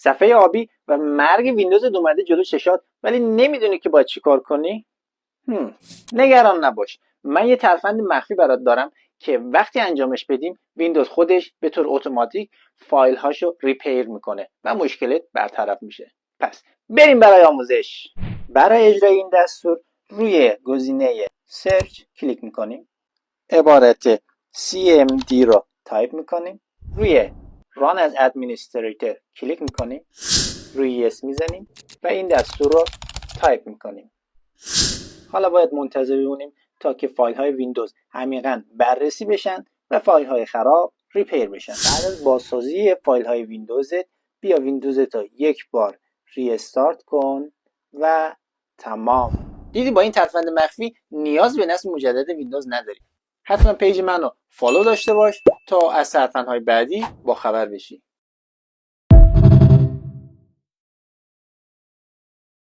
صفحه آبی و مرگ ویندوز اومده جلو چشات ولی نمیدونی که باید چی کار کنی؟ نگران نباش، من یه ترفند مخفی برات دارم که وقتی انجامش بدیم ویندوز خودش به طور اتوماتیک فایل هاشو ریپیر میکنه و مشکلت برطرف میشه. پس بریم برای آموزش. برای اجرای این دستور روی گزینه سرچ کلیک میکنیم، عبارت cmd رو تایپ میکنیم، روی run as administrator کلیک میکنیم، روی yes میزنیم و این دستور رو تایپ میکنیم. حالا باید منتظر بمونیم تا که فایل های ویندوز عمیقاً بررسی بشن و فایل های خراب ریپیر بشن. بعد از بازسازی فایل های ویندوزت بیا ویندوزت رو یک بار ریستارت کن و تمام. دیدی با این ترفند مخفی نیاز به نصب مجدد ویندوز نداری. حتما پیج منو فالو داشته باش تا از ترفندهای بعدی با خبر بشی.